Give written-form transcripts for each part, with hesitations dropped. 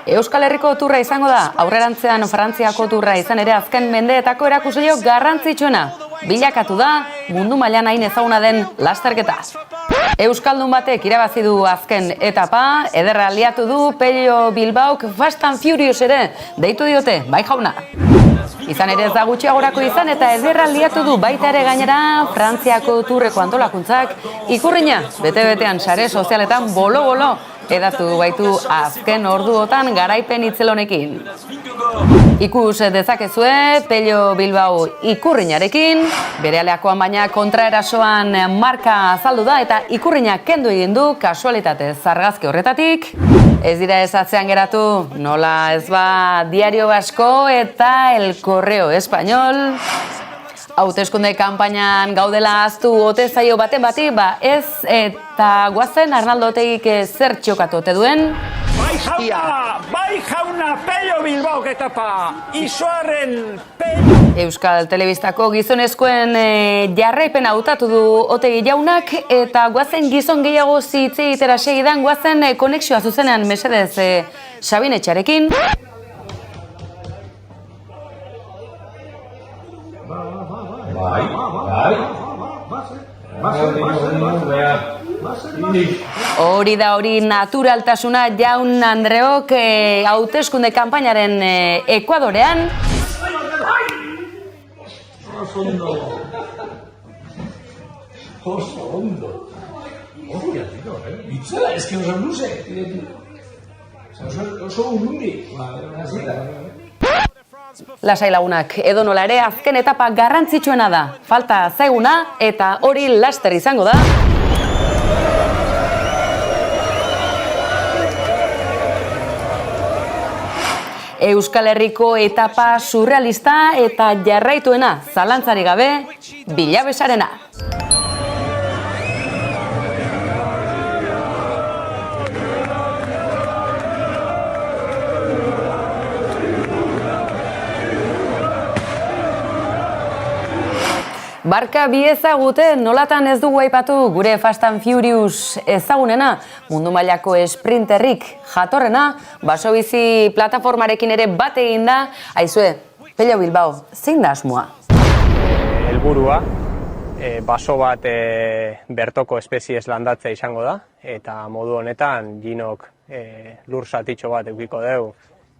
Euskal Herriko turra izango da, aurrerantzean Frantziako turra izan ere azken mendeetako erakusle garrantzitsuena. Bilakatu da, mundu mailan hain ezaguna den lasterketa. Euskaldun batek irabazi du azken etapa, ederra liatu du Pello Bilbaok Fast and Furious ere, deitu diote, bai jauna. Izan ere ez da gutxiagorako izan eta ederra liatu du baita ere gainera Frantziako turreko antolakuntzak ikurrina, bete-betean sare sozialetan bolo-bolo edatu baitu azken orduotan garaipen itzelonekin. Ikus dezakezue Pello Bilbao ikurrinarekin, berealeakoan baina kontraerasoan marka azaldu da eta ikurrina kendu egin du kasualitate zargazki horretatik. Ez dira ezatzean geratu, nola ez ba Diario Vasco eta El Correo Español. Hauteskunde kanpainan gaudela aztu ote zaio baten bati, ba ez eta guazen Arnaldo Otegik zer txokatu ote duen. Bai jauna, Pello Bilbaok etapa, izoarren Pello. Euskal Telebistako gizonezkoen jarraipena hautatu du Otegi jaunak eta guazen gizon gehiago hitz egitera segidan guazen konexioa zuzenean mesedez Sabin Etxarekin. Hori da hori naturaltasuna Jaun Andreok hauteskunde kanpainaren Ekuadorean. Oso ondo. Hostia, tío, Itzela, es que oso luze. Oso ulundi. Lasai lagunak, edonola ere azken etapa garrantzitsuena da. Falta zaiguna eta hori laster izango da. Euskal Herriko etapa surrealista eta jarraituena, zalantzari gabe, Bilabesarena. Barka bi ezagute nolatan ez dugu aipatu gure Fast and Furious ezagunena, mundu mailako esprinterrik jatorrena, basobizi plataformarekin ere bat egin da. Aizue, Pello Bilbao, zein da asmoa? Helburua, baso bat bertoko espeziez landatzea izango da, eta modu honetan Ginok lur zatitxo bat edukiko dugu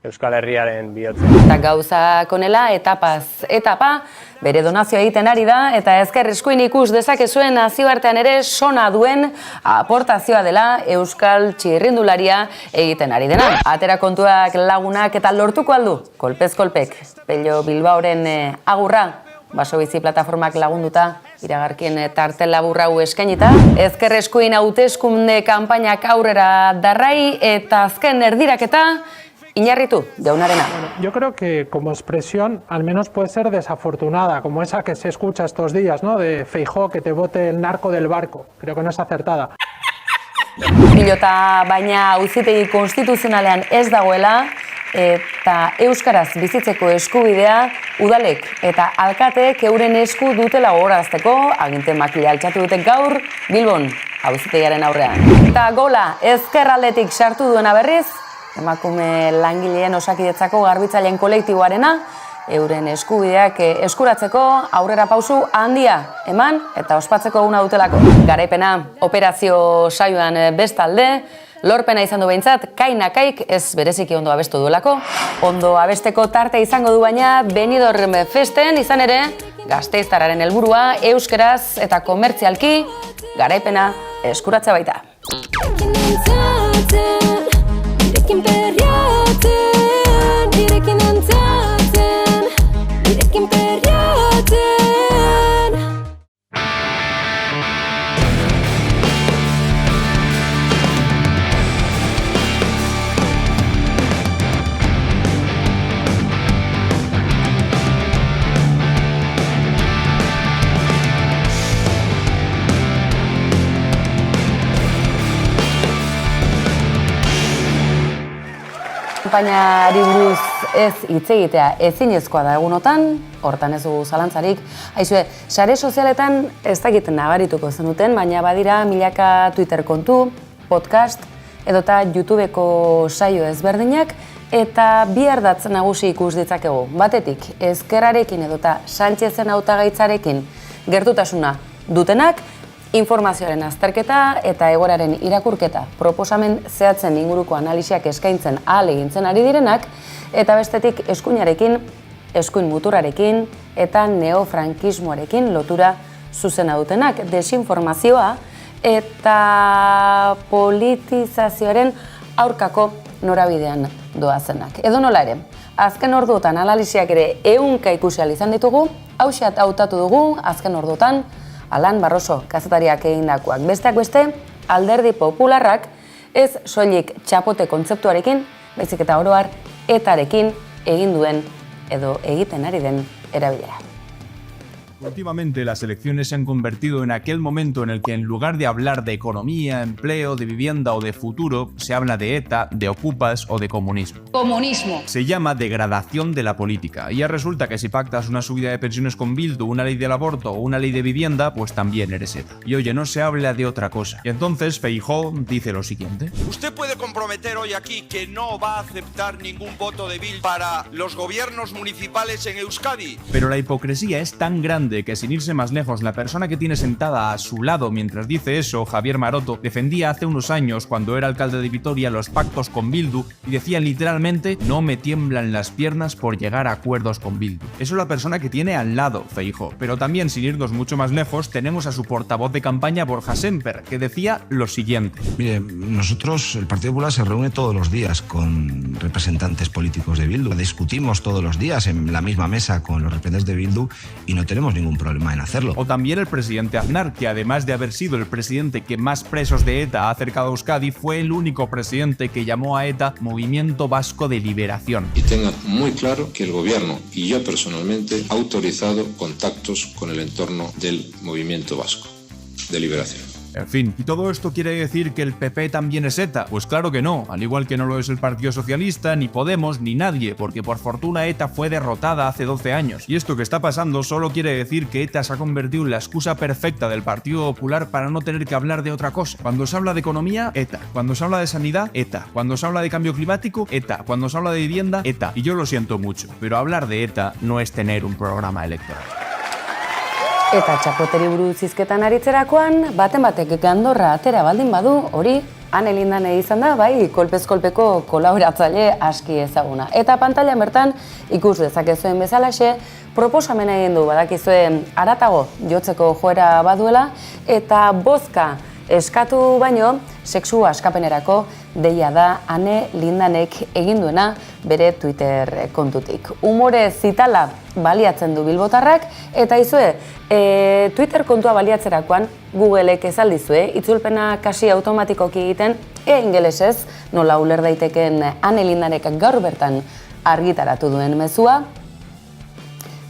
Euskal Herriaren bihotzen. Eta gauzak honela, etapaz etapa, bere donazioa egiten ari da, eta ezker eskuin ikus dezakezuen nazioartean ere sona duen aportazioa dela Euskal txirrindularia egiten ari dena. Atera kontuak lagunak eta lortuko aldu, kolpez kolpek, Pello Bilbaoren agurra, basobizi plataformak lagunduta, iragarkien tartel labur hau eskainita. Ezker eskuin hauteskunde kanpainak aurrera darrai eta azken erdiraketa, Iñarritu, jaunarena. Yo creo que como expresión al menos puede ser desafortunada, como esa que se escucha estos días, ¿no? De Feijóo que te bote el narco del barco. Creo que no es acertada. Pilota baina auzitegi konstituzionalean ez dagoela eta euskaraz bizitzeko eskubidea udalek eta alkateek euren esku dutela gogorazteko aginte makila altxatu dute gaur Bilbon auzitegiaren aurrean. Eta gola ezkerraldetik sartu duena berriz, emakume langileen Osakidetzako garbitzaileen kolektiboarena, euren eskubideak eskuratzeko aurrera pausu handia eman eta ospatzeko eguna dutelako. Garaipena operazio saioan bestalde, lorpena izan du behintzat, kainakaik ez bereziki ondo abestu duelako. Ondo abesteko tarte izango du baina Benidorm festen izan ere, gasteiztarraren helburua euskeraz eta komertzialki garaipena eskuratza baita. Kanpainari buruz ez hitz egitea ezinezkoa da egunotan, hortan ez dugu zalantzarik. Aizue, sare sozialetan ez dakit nabarituko zenuten, baina badira milaka Twitter kontu, podcast, edota YouTubeko saio ezberdinak, eta bi ardatz nagusi ikus ditzakegu. Batetik, Ezkerrarekin edota Sánchezen hautagaitzarekin gertutasuna dutenak, informazioaren azterketa eta egoeraren irakurketa, proposamen zehatzen inguruko analisiak eskaintzen ahalegintzen ari direnak, eta bestetik eskuinarekin, eskuin muturrarekin eta neofrankismoarekin lotura zuzena dutenak, desinformazioa eta politizazioaren aurkako norabidean doazenak. Edo nola ere, azken orduotan analisiak ere ehunka ikusi ahal izan ditugu, hauxe hautatu dugu azken orduotan Alan Barroso kazetariak egindakoak. Besteak beste, Alderdi Popularrak ez soilik txapote kontzeptuarekin, baizik eta oro har etarekin egin duen edo egiten ari den erabilera. Últimamente las elecciones se han convertido en aquel momento en el que en lugar de hablar de economía, empleo, de vivienda o de futuro, se habla de ETA, de ocupas o de comunismo. Comunismo. Se llama degradación de la política y ya resulta que si pactas una subida de pensiones con Bildu, una ley del aborto o una ley de vivienda, pues también eres ETA. Y oye, no se habla de otra cosa. Y entonces Feijóo dice lo siguiente. Usted puede comprometer hoy aquí que no va a aceptar ningún voto de Bildu para los gobiernos municipales en Euskadi. Pero la hipocresía es tan grande que sin irse más lejos, la persona que tiene sentada a su lado mientras dice eso, Javier Maroto, defendía hace unos años, cuando era alcalde de Vitoria, los pactos con Bildu y decía literalmente: no me tiemblan las piernas por llegar a acuerdos con Bildu. Eso es la persona que tiene al lado Feijóo. Pero también, sin irnos mucho más lejos, tenemos a su portavoz de campaña, Borja Sémper, que decía lo siguiente. Mire, nosotros, el Partido Popular se reúne todos los días con representantes políticos de Bildu. Discutimos todos los días en la misma mesa con los representantes de Bildu y no tenemos ningún problema en hacerlo. O también el presidente Aznar, que además de haber sido el presidente que más presos de ETA ha acercado a Euskadi, fue el único presidente que llamó a ETA Movimiento Vasco de Liberación. Y tengan muy claro que el gobierno y yo personalmente ha autorizado contactos con el entorno del Movimiento Vasco de Liberación. En fin, ¿y todo esto quiere decir que el PP también es ETA? Pues claro que no, al igual que no lo es el Partido Socialista, ni Podemos, ni nadie, porque por fortuna ETA fue derrotada hace 12 años. Y esto que está pasando solo quiere decir que ETA se ha convertido en la excusa perfecta del Partido Popular para no tener que hablar de otra cosa. Cuando se habla de economía, ETA. Cuando se habla de sanidad, ETA. Cuando se habla de cambio climático, ETA. Cuando se habla de vivienda, ETA. Y yo lo siento mucho, pero hablar de ETA no es tener un programa electoral. Eta txapoteri buruz hizketan aritzerakoan, baten batek gandorra atera baldin badu, hori Ane Lindane izan da, bai, kolpez-kolpeko kolaboratzaile aski ezaguna. Eta pantailan bertan ikus dezakezuen bezalaxe, proposamena egin du badakizue haratago jotzeko joera baduela, eta bozka eskatu baino, sexu askapenerako deia da Ane Lindanek egin duena bere Twitter kontutik. Umore zitala baliatzen du bilbotarrak, eta izue, Twitter kontua baliatzerakoan Googleek ezaldizue, itzulpena kasi automatikoki egiten, ingelesez, nola uler daiteken Ane Lindanek gaur bertan argitaratu duen mezua.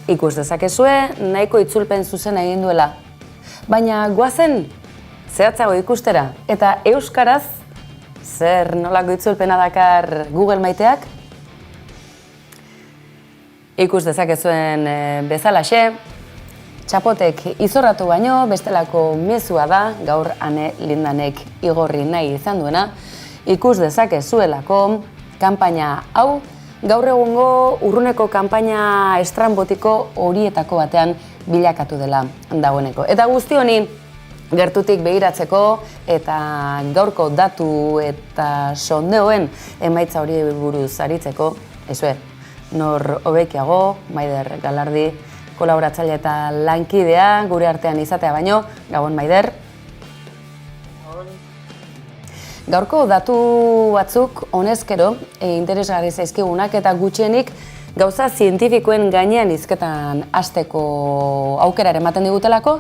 Ikus dezakezue, nahiko itzulpen zuzena egin duela. Baina goazen zehatzago ikustera, eta euskaraz, zer nolako itzulpena dakar Google maiteak? Ikus dezakezuen bezalaxe, txapotek izorratu baino, bestelako mezua da, gaur Ane Lindanek igorri nahi izan duena, ikus dezakezuelako kanpaina hau, gaur egungo urruneko kanpaina estrambotiko horietako batean bilakatu dela dagoeneko. Eta guzti honi, gertutik begiratzeko eta gaurko datu eta sondeoen emaitza hori buruz aritzeko, ezue, nor hobekiago, Maider Galardi, kolaboratzaile eta lankidea gure artean izatea baino, Gabon Maider. Gaurko datu batzuk honezkero interesgarri zaizkigunak eta gutxienik gauza zientifikoen gainean hizketan hasteko aukeraren ematen digutelako,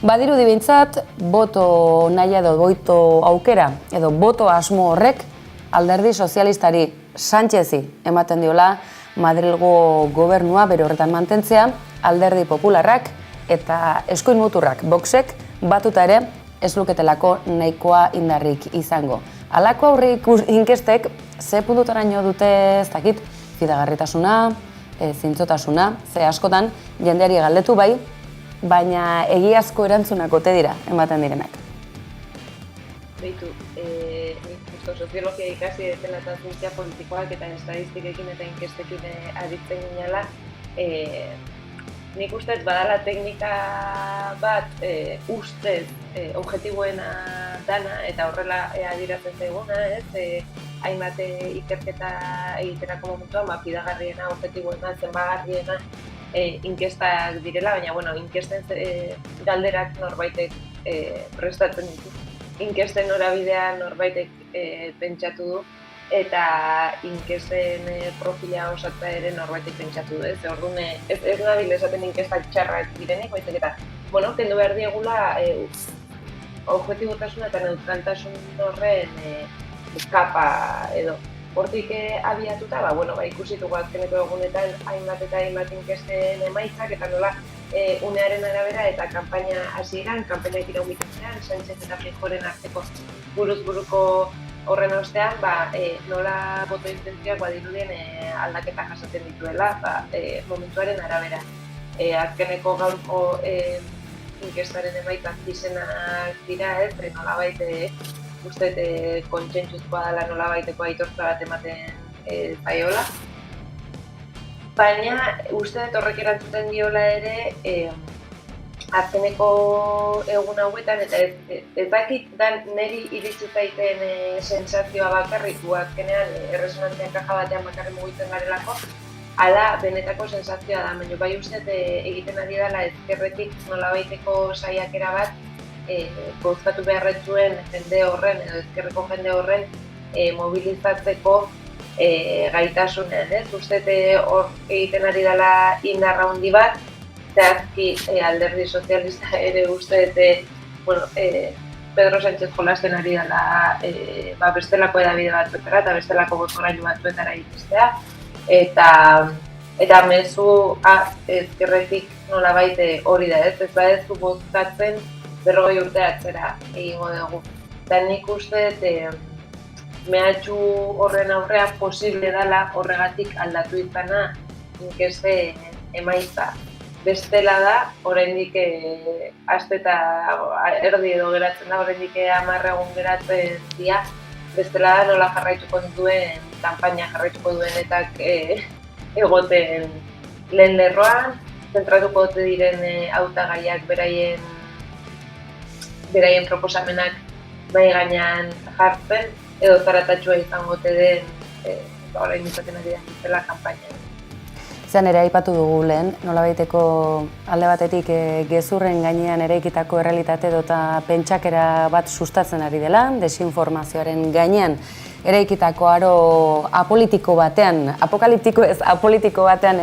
badirudi behintzat, boto nahi edo boto aukera edo boto asmo horrek Alderdi Sozialistari Sánchezi ematen diola Madrilgo gobernua bere horretan mantentzea, Alderdi Popularrak eta eskuin muturrak Voxek batuta ere ez luketelako nahikoa indarrik izango. Halako aurre inkestek ze puntutaraino dute ez dakit fidagarritasuna, zintzotasuna, ze askotan jendeari galdetu bai, baina egiazko erantzunak ote dira ematen direnak. Beitu, justo soziologia ikasi dela eta zientzia politikoak eta estadistikekin eta inkestekin aritzen ginela, nik ustez badala teknika bat ustez objektiboena dana eta horrela adierazten zaiguna, hainbat ikerketa egiterako momentuan fidagarriena, objektiboena, zenbagarriena inkestak direla, baina inkesten galderak norbaitek prestatzen ditu. Inkesten norabidea norbaitek pentsatu du eta inkesten profila osatza ere norbaitek pentsatu du. Orduan ez nabil esaten inkestak txarrak direnik, baizik eta kendu behar diegula objektibotasun eta neutraltasun horren kapa edo. Hortik abiatuta, ikusituko azkeneko egunetan hainbat inkesten emaitzak eta nola unearen arabera eta kanpaina hasieran, kanpainak iraunbitzean, Sánchez eta Feijóoren arteko buruz-buruko horren ostean, nola boto intentzioak badirudien aldaketa jasaten dituela momentuaren arabera. Azkeneko gaurko inkestaren emaitzak izenak dira, nolabait uste kontsentsuzkoa dela nolabaiteko aitortza bat ematen zaiola. Baina uste horrek erantzuten diola ere azkeneko egun hauetan eta ez dakit niri iritsi zaiten sensazioa bakarrik azkenean erresonantzia kaja batean bakarrik mugitzen garelako, ala benetako sensazioa da, baina bai uste egiten ari dela ezkerretik nolabaiteko saiakera bat bozkatu beharretzuen jende horren edo ezkerreko jende horren mobilizatzeko gaitasunean, Uste hor egiten ari dela indarra handi bat, zehazki alderdi sozialista ere uste Pedro Sánchez jolasten ari dela bestelako edabide batzuetara eta bestelako bozgorailu batzuetara iristea, eta mezu ezkerretik nolabait hori da, ez badezu bozkatzen 40 urte atzera egingo dugu. Eta nik uste mehatxu horren aurrean posible dela horregatik aldatu izana inkeste emaitza. Bestela da, oraindik aste eta erdi edo geratzen da, oraindik 10 egun geratzen dira, bestela da nola jarraituko duen, kanpaina jarraituko duenetak egoten lehen lerroan, zentratuko dute diren hautagaiak beraien proposamenak mahai gainean jartzen, edo zaratatxua izango den orain izaten ari da kanpaina. Zean ere aipatu dugu lehen, nolabaiteko alde batetik gezurren gainean eraikitako errealitate edota pentsakera bat sustatzen ari dela, desinformazioaren gainean eraikitako aro apolitiko batean, apokaliptiko ez apolitiko batean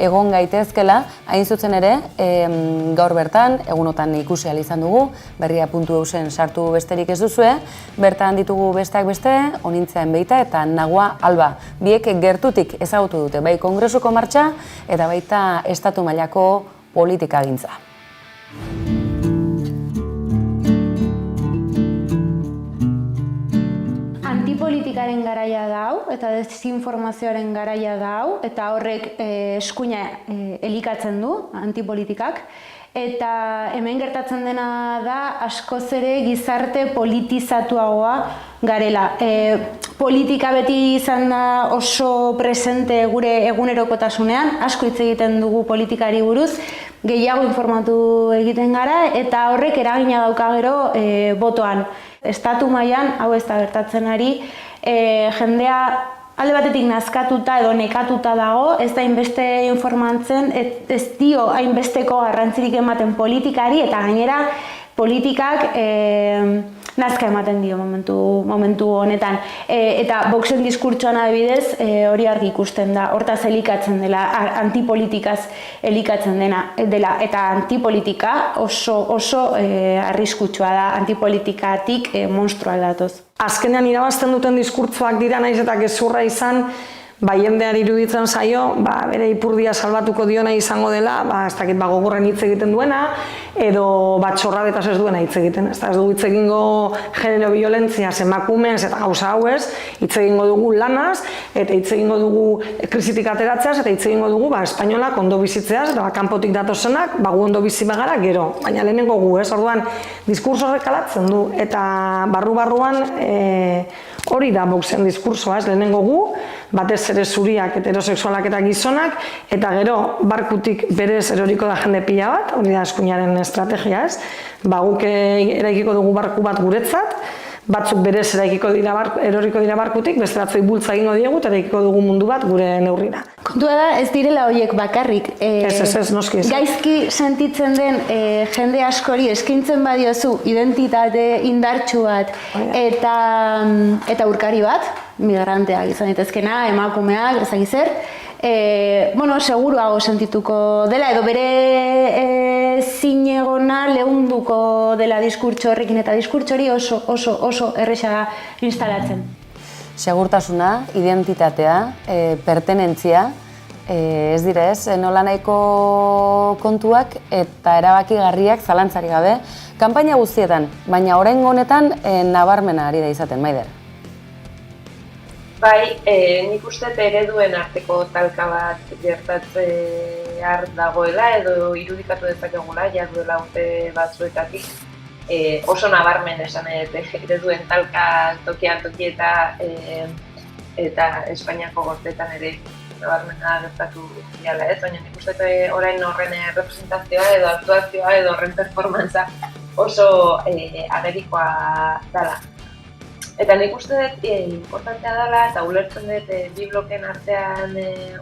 egon gaitezkela, hain zuzen ere, gaur bertan, egunotan ikusi ahal izan dugu, berria.eusen sartu besterik ez duzue, bertan ditugu besteak beste, Onintzaen Beita eta Nagua Alba. Biek gertutik ezagutu dute, bai kongresuko martxa eta baita estatu mailako politikagintza. Antipolitikaren garaia da hau, eta desinformazioaren garaia da hau, eta horrek eskuina elikatzen du, antipolitikak. Eta hemen gertatzen dena da askoz ere gizarte politizatuagoa garela. Politika beti izan da oso presente gure egunerokotasunean, asko hitz egiten dugu politikari buruz, gehiago informatu egiten gara, eta horrek eragina dauka gero botoan. Estatu mailan, hau ez da gertatzen ari, jendea alde batetik nazkatuta edo nekatuta dago, ez da hainbeste informatzen, ez dio hainbesteko garrantzirik ematen politikari, eta gainera politikak nazka ematen dio momentu honetan. Eta Voxen diskurtsoan adibidez hori argi ikusten da, hortaz elikatzen dela, antipolitikaz elikatzen dela, eta antipolitika oso arriskutsua da, antipolitikatik monstruak datoz. Azkenean irabazten duten diskurtsoak dira naiz eta gezurra izan, jendeari iruditzen zaio, bere ipurdia salbatuko diona izango dela, ez dakit gogorren hitz egiten duena, edo txorradetaz ez duena hitz egiten. Ez du hitz egingo genero biolentziaz emakumeez eta gauza hauez, hitz egingo dugu lanaz, eta hitz egingo dugu krisitik ateratzeaz, eta hitz egingo dugu espainolak ondo bizitzeaz, eta kanpotik datozenak, gu ondo bizi bagara gero, baina lehenengo gu, orduan, diskurso horrek alatzen du, eta barru-barruan Hori da Voxen diskursoa, ez lehenengo gu, batez ere zuriak, heterosexualak eta gizonak, eta gero barkutik berez eroriko da jende pila bat, hori da eskuinaren estrategia, ez? Guk eraikiko dugu barku bat guretzat, batzuk berez eroriko dira barkutik, beste batzuk bultza egingo diegu, eta eraikiko dugu mundu bat gure neurrira. Kontua da, ez direla horiek bakarrik. Ez, noski ez. Gaizki sentitzen den jende askori eskaintzen badiozu identitate indartsu bat eta urkari bat, migranteak izan daitezkena, emakumeak, ezagik zer, seguruago sentituko dela, edo bere zinegona lehunduko dela diskurtso horrekin, eta diskurtso hori oso erresa instalatzen. Segurtasuna, identitatea, pertenentzia, ez dira ez, nola nahiko kontuak eta erabakigarriak zalantzari gabe, kanpaina guztietan, baina oraingo honetan nabarmena ari da izaten, Maider. Bai, nik uste ereduen arteko talka bat gertatzear dagoela edo irudikatu dezakegula, ja duela urte batzuetatik. Oso nabarmen esan ereduen talka tokian eta Espainiako gorteetan ere nabarmena gertatu diala ez, baina nik uste orain horren representazioa edo aktuazioa edo horren performantza oso agerikoa dela. Eta nik uste dut importantea dela eta ulertzen dut bi bloken artean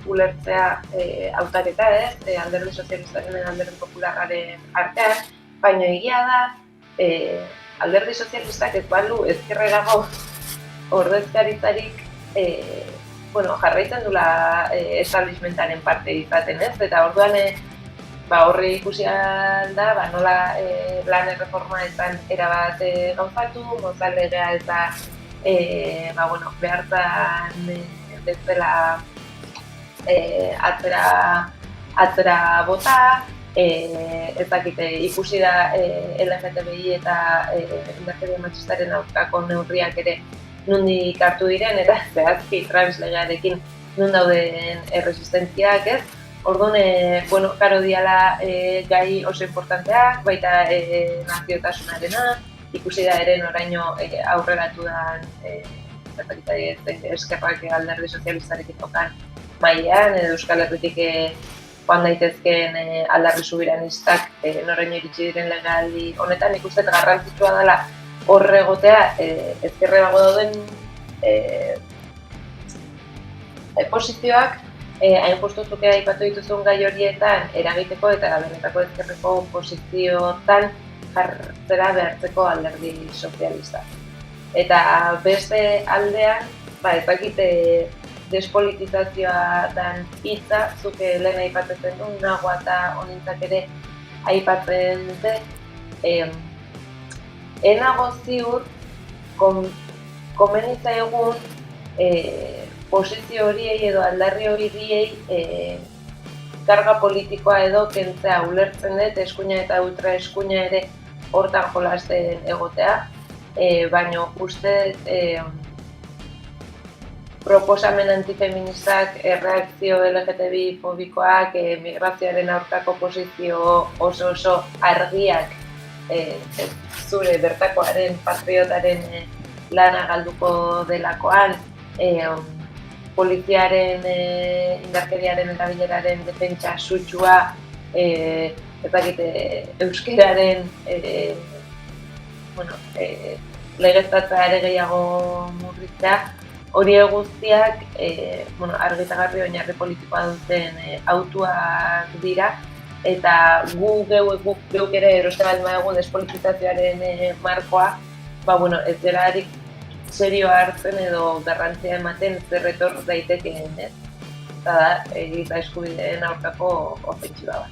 ulertzea hautaketa ez, alderdi sozialistaren eta alderdi popularraren artean, baina egia da alderdi sozialistak ez balu ezkerrerago ordezkaritzarik jarraitzen dula establishmentaren parte izaten ez, eta orduan horri ikusi da nola lan erreforma ezan erabat gauzatu, Mozal legea ez da behartan bezala atzera bota, ez dakite ikusi da LGTBI eta indarkeria matxistaren aurkako neurriak ere nondik hartu diren eta zehazki trans legearekin non dauden erresistentziak ez. Orduan, karo diala gai oso importanteak, baita naziotasunarena, ikusi da ere noraino aurreratu dan eskerrak alderdi sozialistarekin tokan mailean, edo Euskal Herritik joan daitezkeen alderdi subiranistak noraino iritsi diren legaldi honetan, ikusten garrantzitsua dela horre egotea ezkerreago dauden posizioak hain justuzuke aipatu dituzun gai horietan eragiteko eta benetako ezkerreko posiziotan jartzera behartzeko alderdi sozialista. Eta beste aldean, ez dakite despolitizazioa dan hitza, zuke lehen aipatzen du, nagoa eta honintzak ere aipatzen dute, enago ziur komenitza egun posizio horiei edo aldarri horiei karga politikoa edo kentzea ulertzen dut, eskuina eta ultra eskuina ere hortan jolasten egotea, baina uste proposamen antifeministak, reakzio LGTBI fobikoak, migrazioaren aurkako posizio oso argiak zure bertakoaren, patriotaren lana galduko delakoan, poliziaren, indarkeriaren erabileraren defentsa sutsua, euskeraren legeztatza ere gehiago murritzea, hori guztiak argitagarri oinarri politikoa duten autuak dira, eta geuk ere eroste bat maegu despolitizazioaren markoa, ez delarik serioa hartzen edo garrantzia ematen zerretor daitekeen, ez? Eta da, giza eskubideen aurkako ofentsiba bat.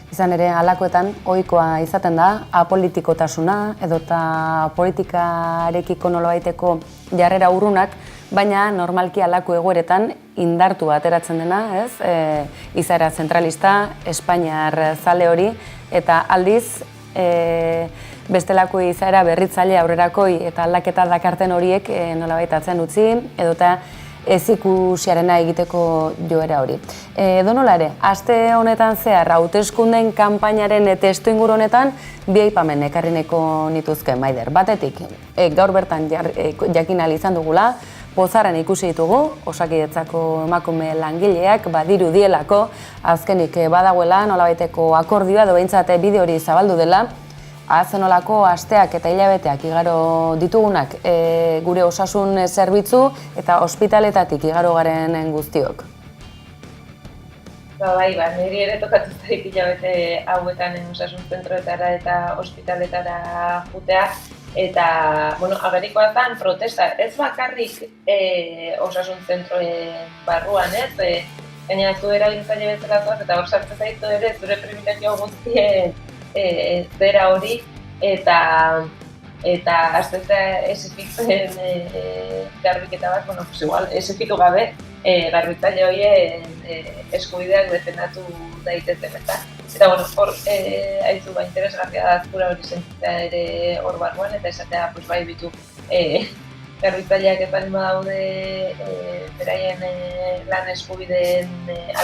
Izan ere, halakoetan ohikoa izaten da, apolitikotasuna edota politikarekiko nolabaiteko jarrera urrunak, baina normalki halako egoeretan indartu ateratzen dena, ez? Izaera zentralista, Espainiar zale hori, eta aldiz bestelako izaera berritzaile aurrerakoi eta aldaketa dakarten horiek nolabait atzen utzi, edota ez ikusiarena egiteko joera hori. Edonola ere, aste honetan zehar hauteskundeen kanpainaren testuinguru honetan bi aipamen ekarrineko nituzke, Maider. Batetik, gaur bertan jakin ahal izan dugula, Pozarren ikusi ditugu, Osakidetzako emakume langileak badiru dielako, azkenik badagoela nolabaiteko akordioa edo behintzat bide hori zabaldu dela, zenolako asteak eta hilabeteak igaro ditugunak gure osasun zerbitzu eta ospitaletatik igaro garen guztiok. Bai, niri ere tokatu zaik hilabete hauetan osasun zentroetara eta ospitaletara jutea. Eta, agerikoa zen protesta, ez bakarrik osasun zentroen barruan, ez? Gaina zu erabiltzaile bezala zoaz eta hor sartzen zaitu ere zure pribilegio guztien zera hori eta azteza esifitzen garbiketa bat, igual, esifitu gabe garbitzaile horien eskubideak defendatu daitezen, eta hor, haizu interesgarria da azkura hori sentitzea ere hor barruan, eta esatea, bai bitu, garbitzaileak ez balima daude beraien lan eskubideen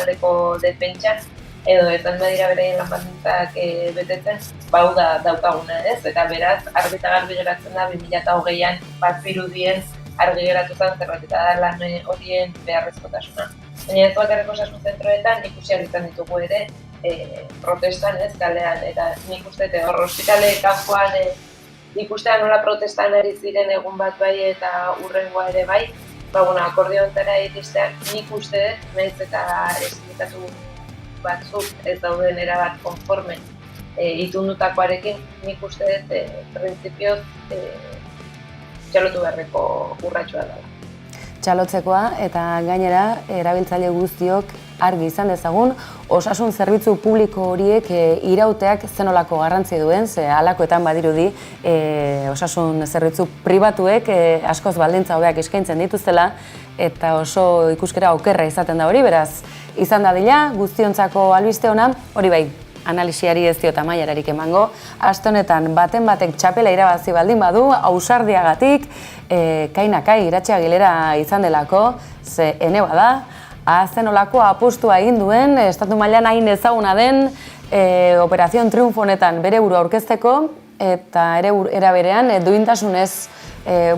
aldeko defentsan, edo ez badira beraien lan baldintzak betetzen, hau da daukaguna ez, eta beraz, argi eta garbi geratzen da 2020an bazirudien argi geratu zen zerbait eta da lan horien beharrezkotasuna. Baina ez bakarreko osasun zentroetan ikusi izan ditugu ere protestan ez kalean, eta nik uste hor ospitale kanpoan ikustea nola protestan ari ziren egun bat bai eta hurrengoa ere bai, akordio hontara iristean nik uste nahiz eta sindikatu batzuk ez dauden erabat konforme itundutakoarekin, nik uste printzipioz txalotu beharreko urratxoa dela. Txalotzekoa eta gainera erabiltzaile guztiok argi izan dezagun osasun zerbitzu publiko horiek irauteak zenolako garrantzi duen, ze halakoetan badirudi osasun zerbitzu pribatuek askoz baldintza hobeak eskaintzen dituztela eta oso ikuskera okerra izaten da hori, beraz izan dadila guztiontzako albiste ona, hori bai, analisiari ez diot amaierarik emango. Aste honetan batek txapela irabazi baldin badu, ausardiagatik, kainakai Iratxe Agilera izan delako, ze ene bada, zenolako apustua egin duen, estatu mailan hain ezaguna den, Operación Triunfo honetan bere burua aurkezteko, eta era berean duintasunez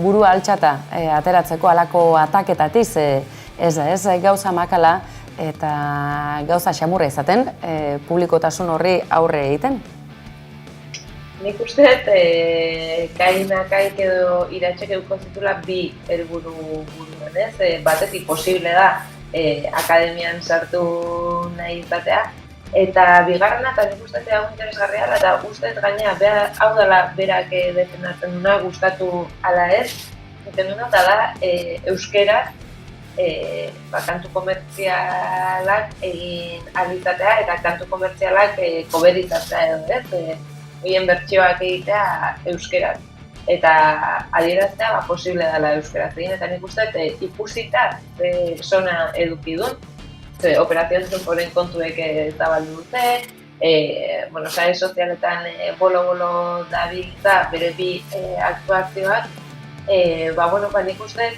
burua altxata ateratzeko halako ataketatik, ez gauza makala, eta gauza xamurra izaten, publikotasun horri aurre egiten? Nik uste kainakaik edo Iratxek euko zitula bi helburu buruan, ez? Batetik posible da akademian sartu nahi izatea, eta bigarrena, eta nik uste hau interesgarria da, eta uste gaina hau dela berak defendatzen duna, gustatu ala ez, egiten duna, eta da euskeraz kantu komertzialak egin alizatea eta kantu komertzialak koberizatzea edo ez, horien bertsioak egitea euskeraz. Eta adieraztea posible dela euskeraz egin, eta nik uste ikusita zona eduki duen, Operación Triunforen kontuek zabaldu dute, sare sozialetan bolo-bolo dabiltza bere bi aktuazioak, nik uste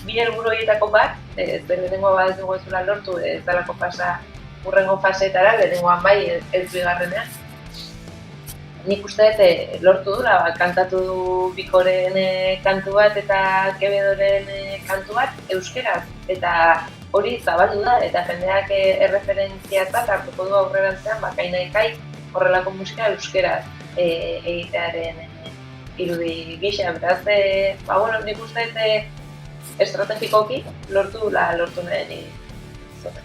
bi helburu horietako bat, lehenengoa bat ez dugu ezula lortu, ez dalako pasa hurrengo faseetara, lehenengoan bai ez bigarrenean. Nik uste lortu dula, kantatu du Bikoren kantu bat eta Quevedoren kantu bat euskeraz, eta hori zabaldu da, eta jendeak erreferentziatzat hartuko du aurrerantzean, kainaikai horrelako musika euskeraz egitearen irudi gisa, beraz, nik uste estrategikoki lortu nahi zoten.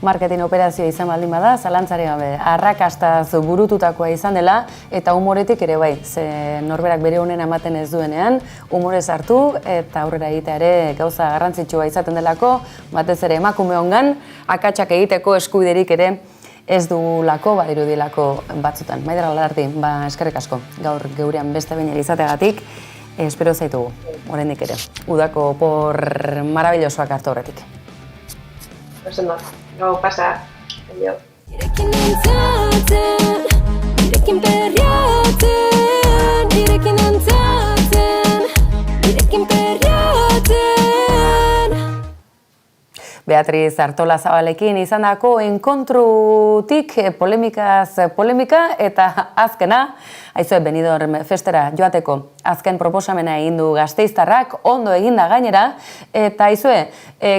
Marketing operazioa izan baldin bada, zalantzari gabe, arrakastaz burututakoa izan dela, eta humoretik ere bai, ze norberak bere honen ematen ez duenean, humorez hartu eta aurrera egitea ere gauza garrantzitsua izaten delako, batez ere emakume hongan, akatsak egiteko eskubiderik ere ez dugulako, badirudilako batzutan. Maider Galardi, eskerrik asko, gaur geurean beste behin izateagatik, espero zaitugu, oraindik ere, udako por maravillosoak hartu horretik. Gau pasa, aio. Irekin entzaten, irekin perriaten, irekin entzaten, irekin perriaten. Beatriz Artolazabalekin izandako enkontrutik polemika eta azkena, aizue Benidorm festera joateko azken proposamena egin du Gasteiztarrak, ondo eginda gainera, eta aizue,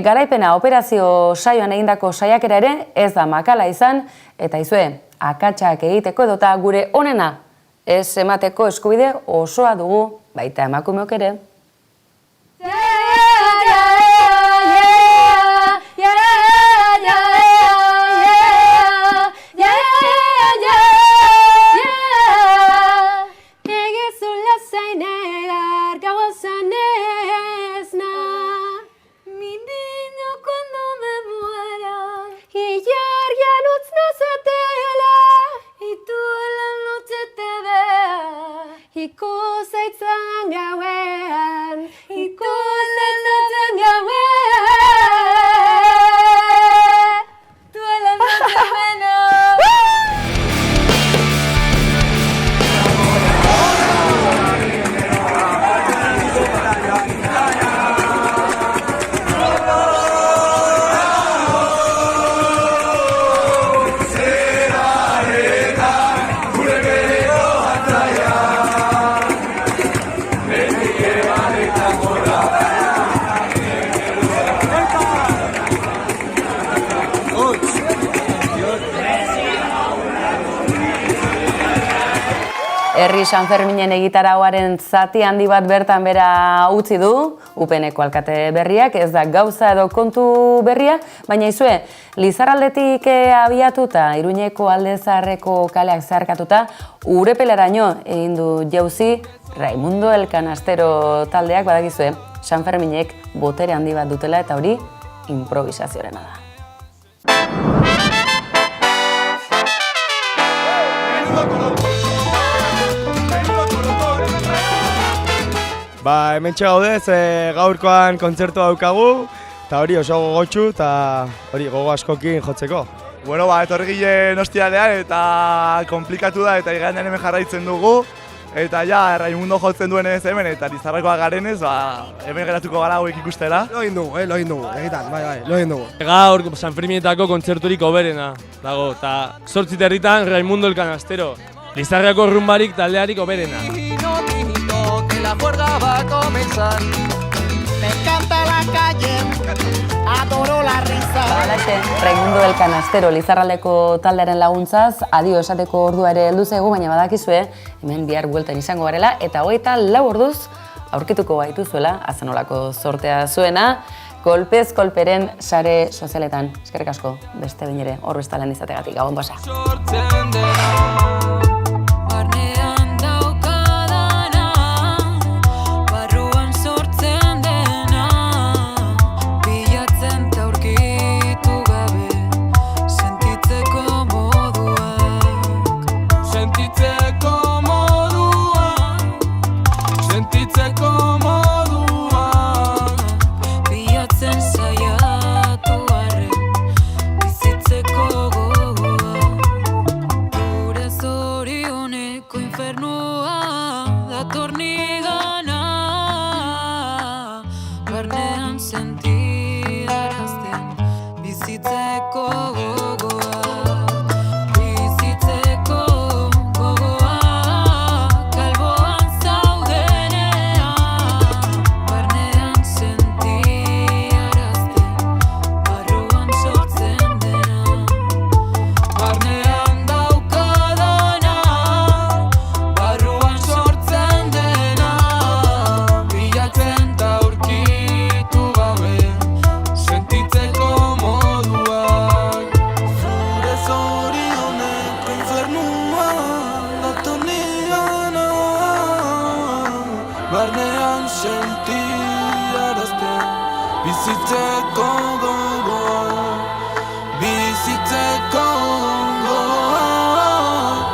garaipena operazio saioan egindako saiakera ere ez da makala izan, eta aizue, akatsak egiteko edota gure onena ez emateko eskubide osoa dugu, baita emakumeok ere. Ikusetzen gauean, ikusetzen gauean, duela noche menos. Herri Sanferminen egitarauaren zati handi bat bertan bera utzi du, UPNeko alkate berriak, ez da gauza edo kontu berria, baina izue, Lizarraldetik abiatuta, Iruñeko Alde Zaharreko kaleak zeharkatuta, Urepeleraino egin du jauzi Raimundo el Canastero taldeak, badakizue, Sanferminek botere handi bat dutela eta hori improvisazioarena da. Hemen txegaudez, gaurkoan kontzertua daukagu, eta hori oso gogotxu eta hori gogo askokin jotzeko. Bueno, etorri gilen ostialean eta komplikatu da eta iganean hemen jarraitzen dugu. Eta ja, Raimundo jotzen duen ez hemen eta Lizarrakoak garenez, hemen geratuko gara hauek ikustela. Lo egin dugu, egitan, bai, lo egin dugu. Gaur Sanferminetako kontzerturik oberena dago, eta 8:30 Raimundo el Canastero. Lizarrako rumbarik taldearik oberena. La juerga va a comenzar. Me encanta la calle, adoro la risa. Balaxe, Raimundo del Canastero Lizarraldeko taldearen laguntzaz, adio esateko ordua ere heldu zaigu, baina badakizue, hemen bihar bueltan izango garela, eta 24 orduz aurkituko gaituzuela, azenolako sortea zuena, kolpez kolperen sare sozialetan. Eskerrik asko, beste behin ere, hor bestalan izategatik, gabon pasa. Barnean sentiarazten bizitzeko gogoa, bizitzeko gogoa,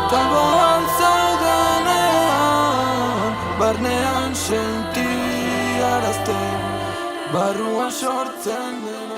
kalboan zaudenean, barnean sentiarazten, barruan sortzen dena.